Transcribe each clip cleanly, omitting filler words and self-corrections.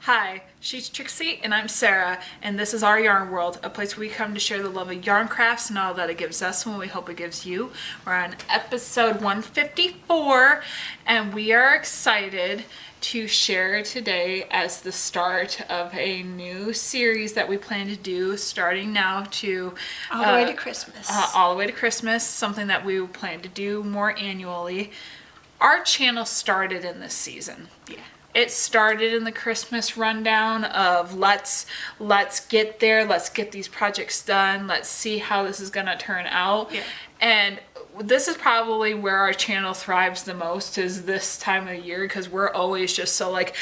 Hi, she's Trixie and I'm Sarah, and this is Our Yarn World, a place where we come to share the love of yarn crafts and all that it gives us and we hope it gives you. We're on episode 154 and we are excited to share today as the start of a new series that we plan to do starting now to all the way to Christmas. All the way to Christmas, something that we plan to do more annually. Our channel started in this season. Yeah. It started in the Christmas rundown of let's get there, let's get these projects done, let's see how this is gonna turn out. Yeah. And this is probably where our channel thrives the most, is this time of year, because we're always just so like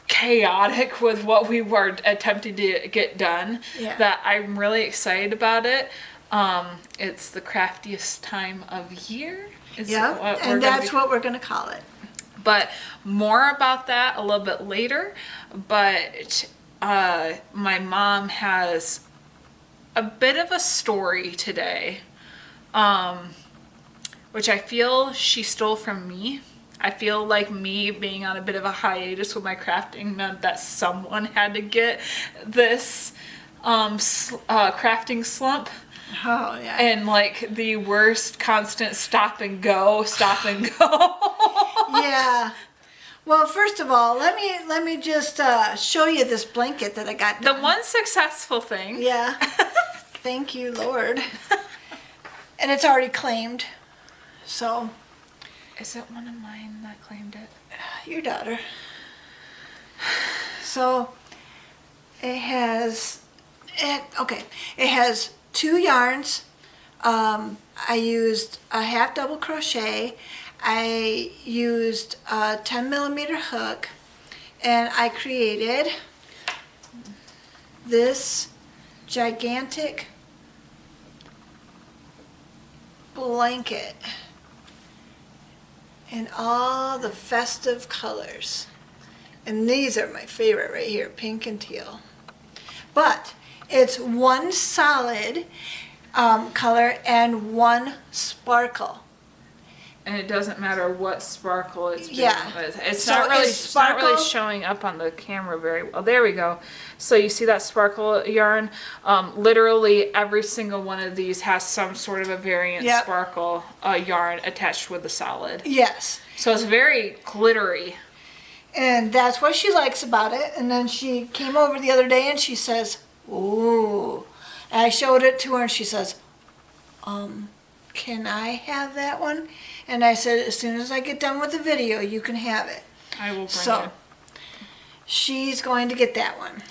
chaotic with what we were attempting to get done. Yeah. That I'm really excited about it. It's the craftiest time of year. Yeah, and that's what we're gonna call it. But more about that a little bit later. But my mom has a bit of a story today, which I feel she stole from me. I feel like me being on a bit of a hiatus with my crafting meant that someone had to get this crafting slump. Oh yeah. And like the worst constant stop and go. Yeah. Well, first of all, let me just show you this blanket that I got done. The one successful thing. Yeah. Thank you, Lord. And it's already claimed. So. Is it one of mine that claimed it? Your daughter. So it has. It has 2 yarns. I used a half double crochet. I used a 10mm hook, and I created this gigantic blanket in all the festive colors. And these are my favorite right here, pink and teal. But it's one solid color and one sparkle. And it doesn't matter what sparkle it's being with. It's So not really is sparkle- showing up on the camera very well. There we go. So you see that sparkle yarn? Literally every single one of these has some sort of a variant Yep. sparkle yarn attached with the solid. Yes. So it's very glittery. And that's what she likes about it. And then she came over the other day and she says, ooh. And I showed it to her and she says, can I have that one? And I said, as soon as I get done with the video, you can have it. I will bring So it. she's going to get that one.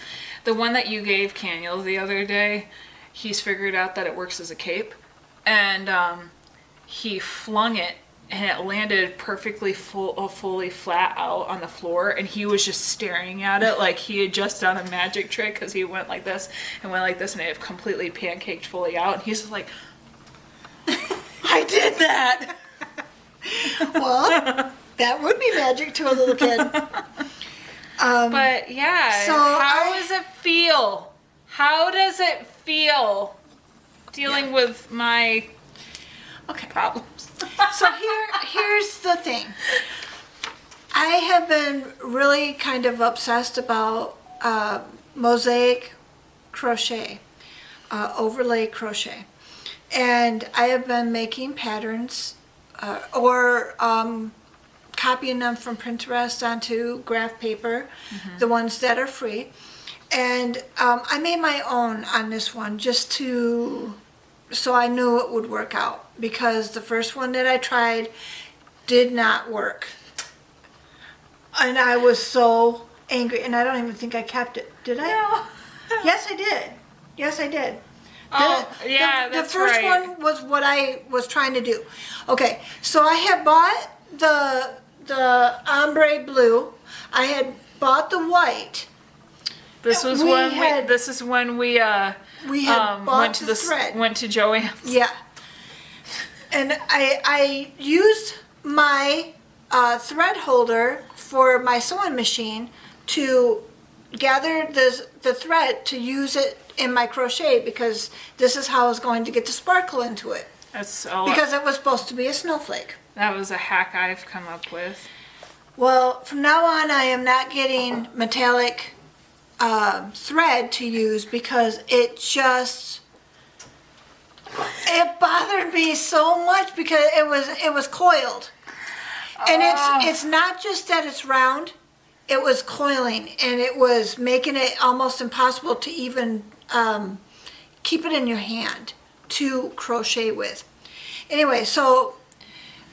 The one that you gave Caniel the other day, he's figured out that it works as a cape. And he flung it and it landed perfectly fully flat out on the floor, and he was just staring at it like he had just done a magic trick, because he went like this and went like this and it completely pancaked fully out, and he's just like, I did that. Well, that would be magic to a little kid. But yeah, So how does it feel? How does it feel dealing with my problems? So here's the thing. I have been really kind of obsessed about mosaic crochet, overlay crochet. And I have been making patterns or copying them from Pinterest onto graph paper, the ones that are free. And I made my own on this one just so I knew it would work out, because the first one that I tried did not work. And I was so angry, and I don't even think I kept it. Did I? No. Yes, I did. Yes, I did. The first one was what I was trying to do. Okay, so I had bought the ombre blue. I had bought the white. This is when we bought the thread. Went to Joann's. Yeah. And I used my thread holder for my sewing machine to gather the thread to use it in my crochet, because this is how I was going to get the sparkle into it. Because it was supposed to be a snowflake. That was a hack I've come up with. Well, from now on I am not getting metallic thread to use because it bothered me so much because it was coiled. And it's not just that it's round, it was coiling and it was making it almost impossible to even keep it in your hand to crochet with. Anyway, so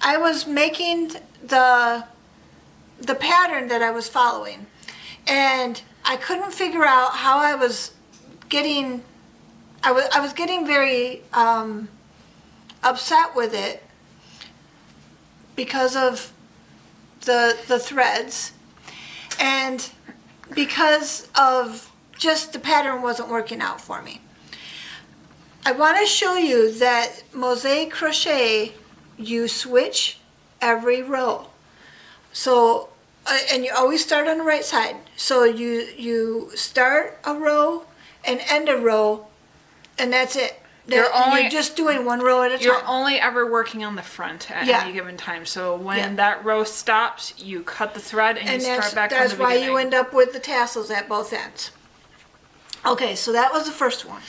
I was making the pattern that I was following, and I couldn't figure out how I was getting very upset with it because of the threads and because of just the pattern wasn't working out for me. I want to show you that mosaic crochet, you switch every row. So, and you always start on the right side. So you start a row and end a row, and that's it. You're just doing one row at a time. You're only ever working on the front at any given time. So when that row stops, you cut the thread and you start back on the beginning. That's why you end up with the tassels at both ends. Okay, so that was the first one.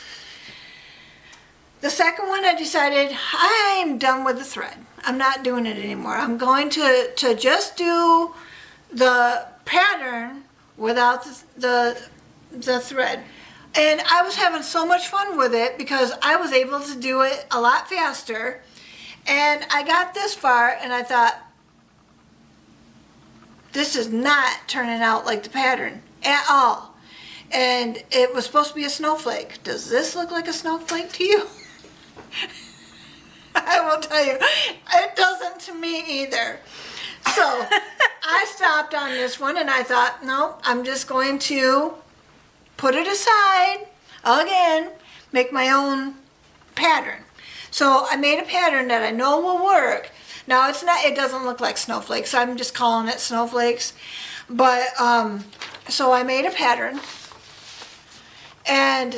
The second one, I decided I'm done with the thread. I'm not doing it anymore. I'm going to just do the pattern without the thread. And I was having so much fun with it because I was able to do it a lot faster. And I got this far and I thought, this is not turning out like the pattern at all. And it was supposed to be a snowflake. Does this look like a snowflake to you? I will tell you, it doesn't to me either. So I stopped on this one and I thought, no, I'm just going to put it aside again, make my own pattern. So I made a pattern that I know will work. Now it doesn't look like snowflakes. I'm just calling it snowflakes. But so I made a pattern, and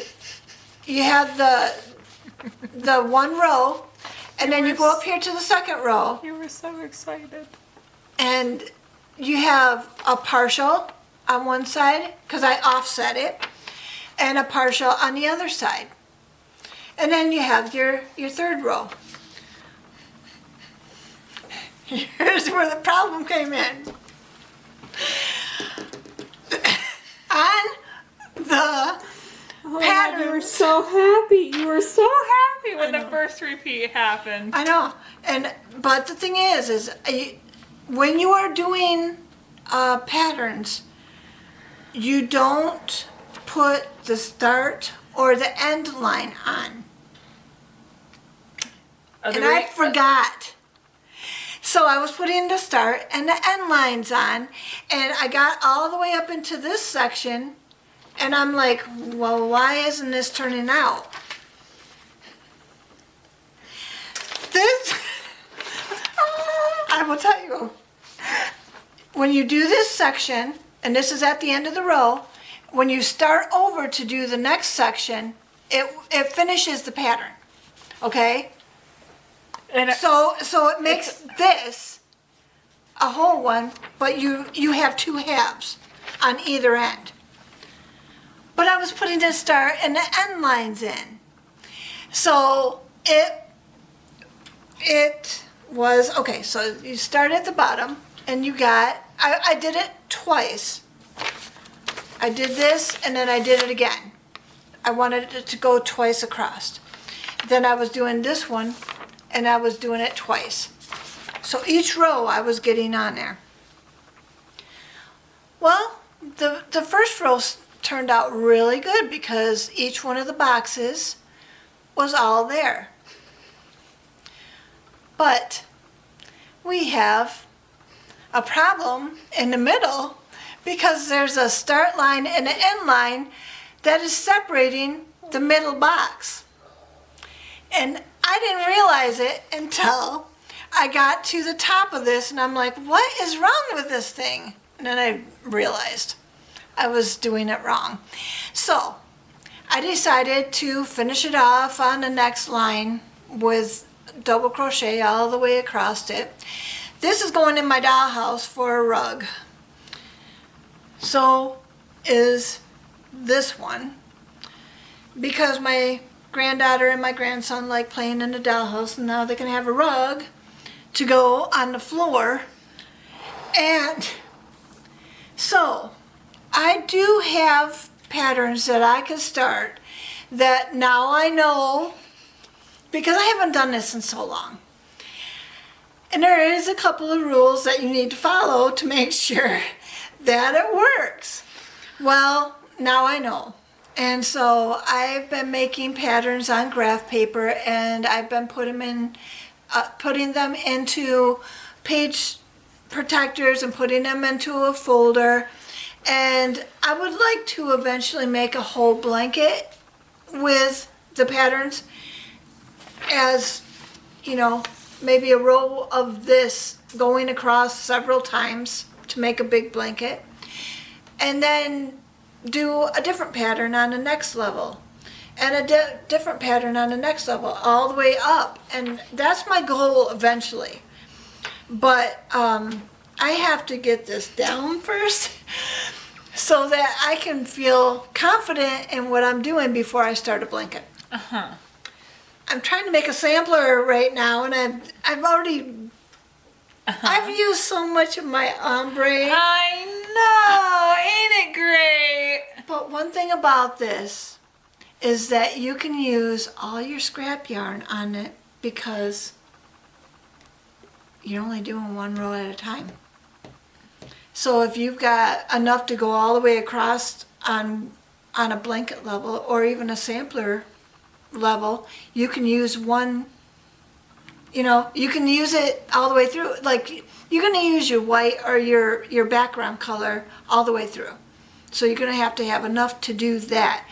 you have the one row, and then you go up here to the second row. You were so excited. And you have a partial on one side, because I offset it, and a partial on the other side. And then you have your third row. Here's where the problem came in. On the pattern. You were so happy. You were so happy when the first repeat happened. I know. But the thing is when you are doing patterns, you don't put the start or the end line on. And I forgot. So I was putting the start and the end lines on, and I got all the way up into this section, and I'm like, well, why isn't this turning out? This, I will tell you, when you do this section, and this is at the end of the row, when you start over to do the next section, it finishes the pattern, okay? And so it makes this a whole one, but you have two halves on either end. But I was putting the start and the end lines in. So it was, okay, so you start at the bottom and you got, I did it twice. I did this and then I did it again. I wanted it to go twice across. Then I was doing this one and I was doing it twice. So each row I was getting on there. Well, the first row turned out really good because each one of the boxes was all there. But we have a problem in the middle because there's a start line and an end line that is separating the middle box. And I didn't realize it until I got to the top of this and I'm like, what is wrong with this thing? And then I realized I was doing it wrong. So I decided to finish it off on the next line with double crochet all the way across it. This is going in my dollhouse for a rug. So is this one because my granddaughter and my grandson like playing in the dollhouse, and now they can have a rug to go on the floor. And so I do have patterns that I can start that now I know, because I haven't done this in so long. And there is a couple of rules that you need to follow to make sure that it works. Well, now I know. And so I've been making patterns on graph paper, and I've been putting them into page protectors and putting them into a folder. And I would like to eventually make a whole blanket with the patterns, as you know, maybe a row of this going across several times to make a big blanket, and then do a different pattern on the next level, and a different pattern on the next level, all the way up. And that's my goal eventually. But I have to get this down first so that I can feel confident in what I'm doing before I start a blanket. Uh-huh. I'm trying to make a sampler right now, and I've already I've used so much of my ombre. I know, ain't it great? But one thing about this is that you can use all your scrap yarn on it because you're only doing one row at a time. So if you've got enough to go all the way across on a blanket level or even a sampler level, you can use one, you know, you can use it all the way through. Like, you're going to use your white or your background color all the way through. So you're going to have enough to do that.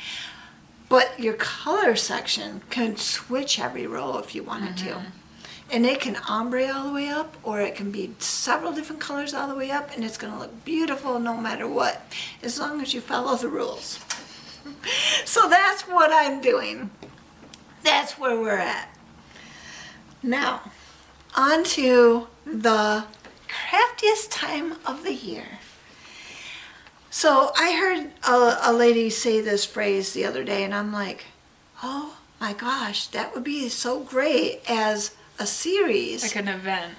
But your color section can switch every row if you wanted to. And it can ombre all the way up, or it can be several different colors all the way up, and it's going to look beautiful no matter what, as long as you follow the rules. So that's what I'm doing. That's where we're at. Now, on to the craftiest time of the year. So I heard a lady say this phrase the other day, and I'm like, oh my gosh, that would be so great as a series. Like an event.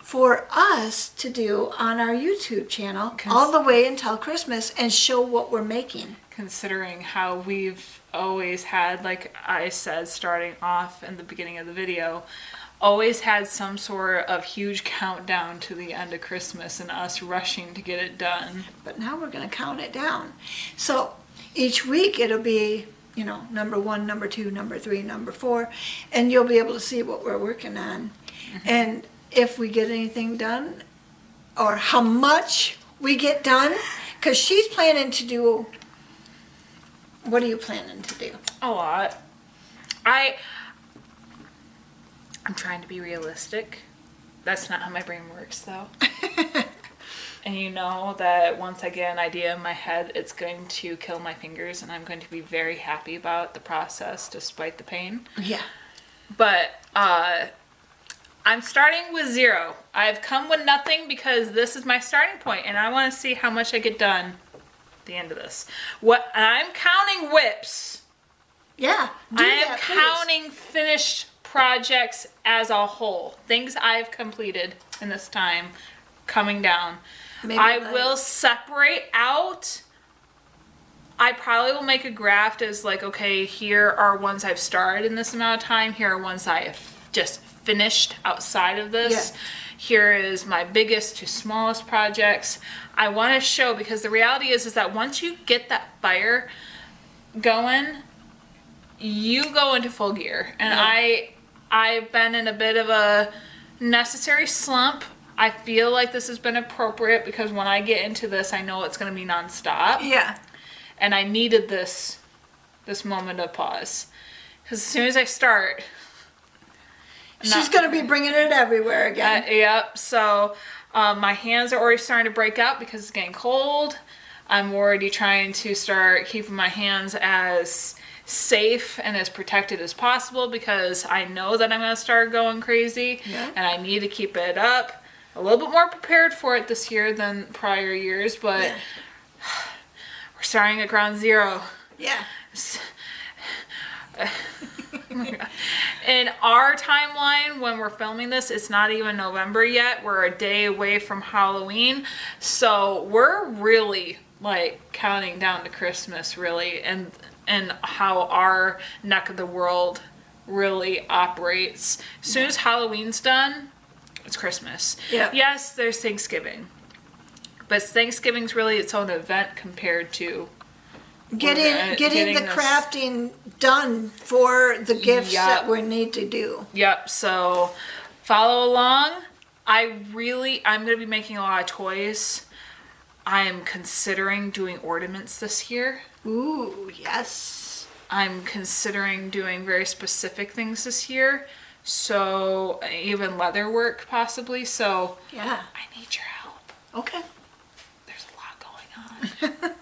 For us to do on our YouTube channel all the way until Christmas and show what we're making. Considering how we've always had, like I said, starting off in the beginning of the video, always had some sort of huge countdown to the end of Christmas and us rushing to get it done. But now we're going to count it down. So each week it'll be, you know, number 1, number 2, number 3, number 4, and you'll be able to see what we're working on. And if we get anything done, or how much we get done, because she's planning to do, what are you planning to do? A lot. I'm trying to be realistic. That's not how my brain works, though. And you know that once I get an idea in my head, it's going to kill my fingers, and I'm going to be very happy about the process despite the pain. Yeah. But I'm starting with 0. I've come with nothing because this is my starting point, and I want to see how much I get done at the end of this. I'm counting whips. Yeah. I am counting finished projects as a whole. Things I've completed in this time coming down. Maybe I will separate out. I probably will make a graph as like, okay, here are ones I've started in this amount of time. Here are ones I have just finished outside of this. Yeah. Here is my biggest to smallest projects. I want to show, because the reality is that once you get that fire going, you go into full gear. And Yeah. I've been in a bit of a necessary slump. I feel like this has been appropriate because when I get into this, I know it's going to be nonstop. Yeah. And I needed this moment of pause. Because as soon as I start... She's going to be bringing it everywhere again. Yep. So my hands are already starting to break out because it's getting cold. I'm already trying to start keeping my hands as safe and as protected as possible because I know that I'm going to start going crazy. Yeah. And I need to keep it up. A little bit more prepared for it this year than prior years, but we're starting at ground zero. Yeah. Oh my God. In our timeline, when we're filming this, it's not even November yet. We're a day away from Halloween. So we're really like counting down to Christmas, really, and how our neck of the world really operates. As soon as Halloween's done, it's Christmas. Yeah. Yes, there's Thanksgiving. But Thanksgiving's really its own event compared to Getting the this. crafting done for the gifts Yep. that we need to do. Yep, so follow along. I'm going to be making a lot of toys. I am considering doing ornaments this year. Ooh, yes. I'm considering doing very specific things this year. So even leather work possibly. So Yeah. I need your help. Okay. There's a lot going on.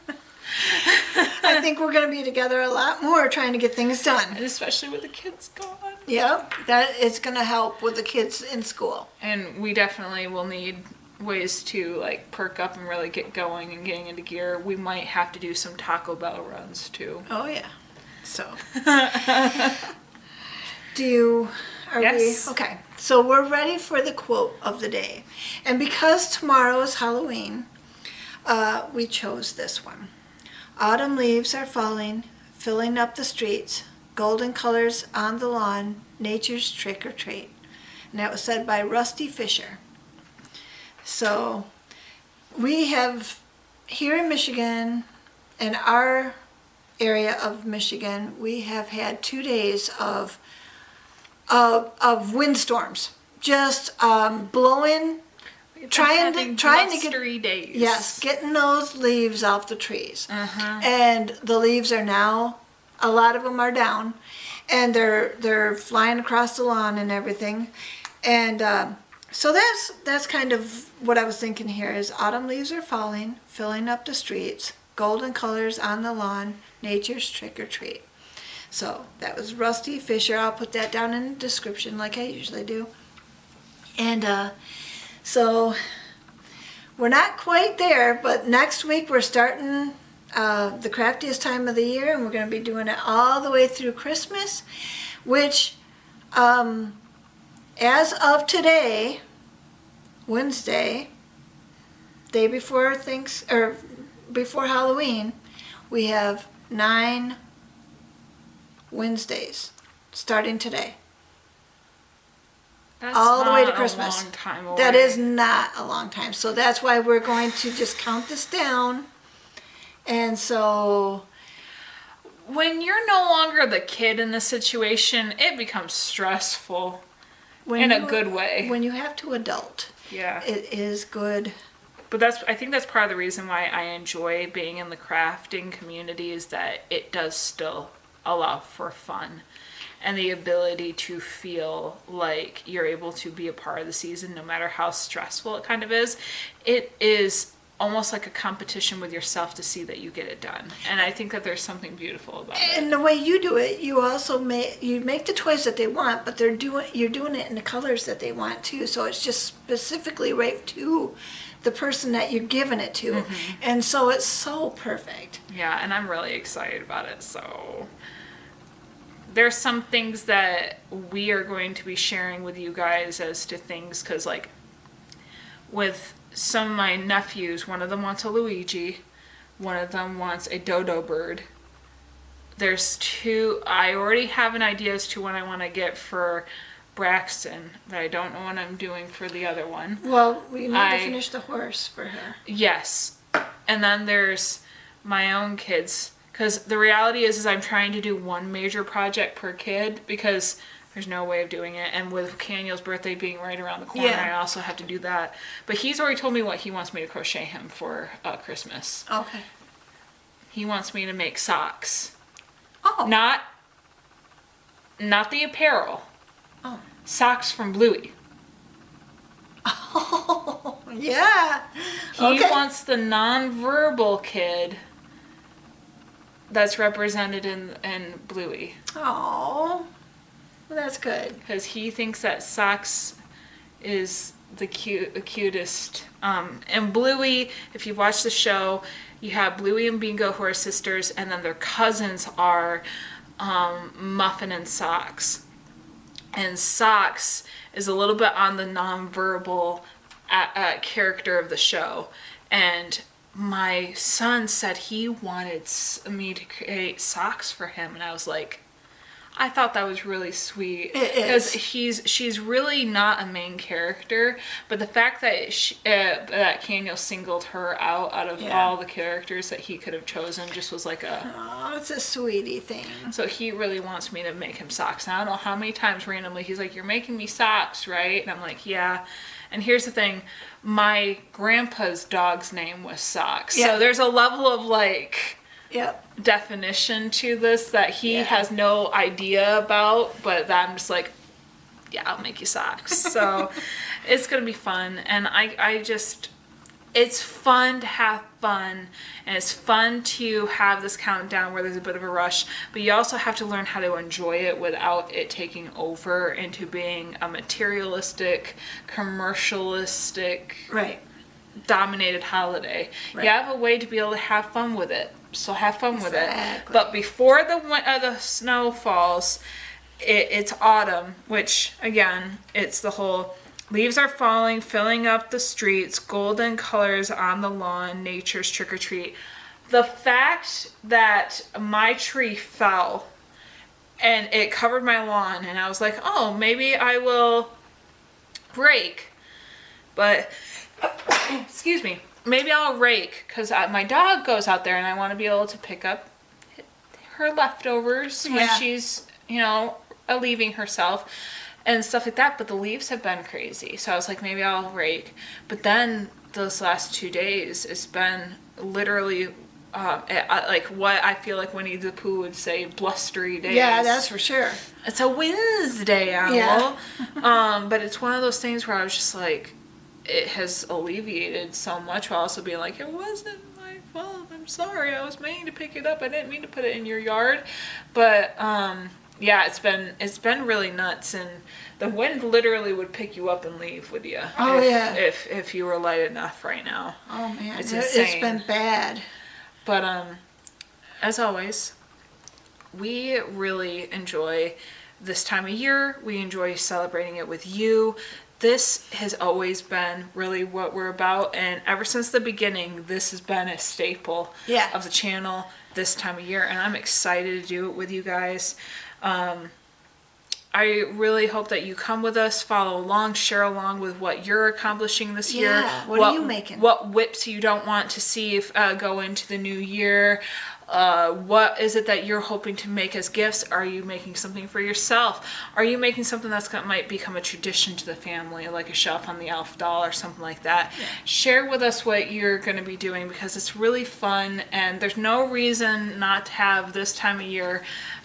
I think we're going to be together a lot more trying to get things done. And especially with the kids gone. Yep, that is going to help with the kids in school. And we definitely will need ways to like perk up and really get going and getting into gear. We might have to do some Taco Bell runs too. Oh yeah. So. Are Yes. we? Okay. So we're ready for the quote of the day. And because tomorrow is Halloween, we chose this one. Autumn leaves are falling, filling up the streets, golden colors on the lawn, nature's trick or treat. And that was said by Rusty Fischer. So we have here in Michigan, in our area of Michigan, we have had 2 days of windstorms, just blowing, trying to get blustery days. yes, getting those leaves off the trees. Uh-huh. And the leaves are now, a lot of them are down, and they're flying across the lawn and everything. And so that's kind of what I was thinking here is autumn leaves are falling, filling up the streets, golden colors on the lawn, nature's trick or treat. So that was Rusty Fischer. I'll put that down in the description like I usually do. And so we're not quite there, but next week we're starting the craftiest time of the year, and we're going to be doing it all the way through Christmas, which as of today, Wednesday, day before before Halloween, we have 9 Wednesdays starting today. That's all the way to not Christmas. A long time away. That is not a long time. So that's why we're going to just count this down. And so when you're no longer the kid in the situation, it becomes stressful in a good way. When you have to adult, Yeah. it is good. But I think that's part of the reason why I enjoy being in the crafting community is that it does still allow for fun and the ability to feel like you're able to be a part of the season no matter how stressful it kind of is. It is almost like a competition with yourself to see that you get it done. And I think that there's something beautiful about it. And the way you do it, you also make the toys that they want, but you're doing it in the colors that they want too. So it's just specifically right to the person that you're giving it to. Mm-hmm. And so it's so perfect. Yeah, and I'm really excited about it. So there's some things that we are going to be sharing with you guys as to things, because like with some of my nephews, one of them wants a Luigi, one of them wants a dodo bird. There's 2, I already have an idea as to what I want to get for Braxton, but I don't know what I'm doing for the other one. Well, we need to finish the horse for her. Yes. And then there's my own kids, because the reality is I'm trying to do one major project per kid because there's no way of doing it. And with Caniel's birthday being right around the corner, Yeah. I also have to do that. But he's already told me what he wants me to crochet him for Christmas. Okay. He wants me to make socks. Oh. Not the apparel. Oh. Socks from Bluey. Oh, yeah. He Okay. wants the non-verbal kid that's represented in Bluey. Oh, well, that's good. Because he thinks that socks is the cutest. And Bluey, if you've watched the show, you have Bluey and Bingo, who are sisters, and then their cousins are Muffin and Socks. And Socks is a little bit on the nonverbal character of the show. And my son said he wanted me to create socks for him, and I was like, I thought that was really sweet. It is. Because she's really not a main character, but the fact that that Kaniel singled her out of all the characters that he could have chosen just was like Oh, it's a sweetie thing. So he really wants me to make him socks. And I don't know how many times randomly he's like, "You're making me socks, right?" And I'm like, "Yeah." And here's the thing, my grandpa's dog's name was Socks. Yeah. So there's a level of like Yep. definition to this that he has no idea about, but that I'm just like, yeah, I'll make you socks. So it's gonna be fun, and I just, it's fun to have fun, and it's fun to have this countdown where there's a bit of a rush, but you also have to learn how to enjoy it without it taking over into being a materialistic, commercialistic, Right. dominated holiday. Right. You have a way to be able to have fun with it. So have fun with it. Exactly. But before the snow falls, it's autumn, which again, it's the whole leaves are falling, filling up the streets, golden colors on the lawn, nature's trick or treat. The fact that my tree fell and it covered my lawn, and I was like, oh, maybe I will rake. But excuse me, maybe I'll rake, because my dog goes out there and I want to be able to pick up her leftovers when she's, leaving herself and stuff like that. But the leaves have been crazy, so I was like, maybe I'll rake. But then those last 2 days, it's been literally like what I feel like Winnie the Pooh would say, blustery days. Yeah, that's for sure. It's a Wednesday, animal. But it's one of those things where I was just like, it has alleviated so much, while also being like, it wasn't my fault, I'm sorry, I was meaning to pick it up, I didn't mean to put it in your yard. But yeah, it's been really nuts, and the wind literally would pick you up and leave with you. Oh, if you were light enough right now. Oh man, It's it's insane. been bad. But as always, we really enjoy this time of year. We enjoy celebrating it with you. This has always been really what we're about, and ever since the beginning, this has been a staple of the channel this time of year, and I'm excited to do it with you guys. I really hope that you come with us, follow along, share along with what you're accomplishing this year. Yeah, what are you making? What whips you don't want to see go into the new year. What is it that you're hoping to make as gifts? Are you making something for yourself? Are you making something might become a tradition to the family, like a shelf on the elf doll or something like that? Yeah. Share with us what you're going to be doing, because it's really fun, and there's no reason not to have this time of year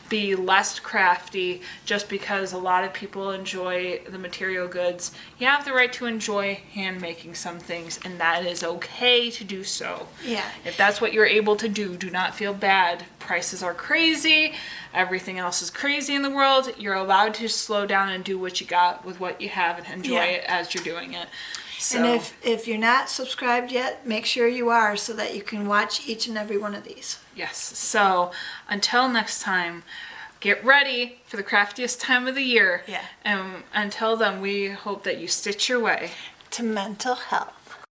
be less crafty just because a lot of people enjoy the material goods. You have the right to enjoy hand making some things, and that is okay to do so. Yeah. If that's what you're able to do, do not feel bad. Prices are crazy. Everything else is crazy in the world. You're allowed to slow down and do what you got with what you have and enjoy it as you're doing it. So, and if you're not subscribed yet, make sure you are, so that you can watch each and every one of these. yes. So until next time, get ready for the craftiest time of the year. Yeah. And until then, we hope that you stitch your way To mental health.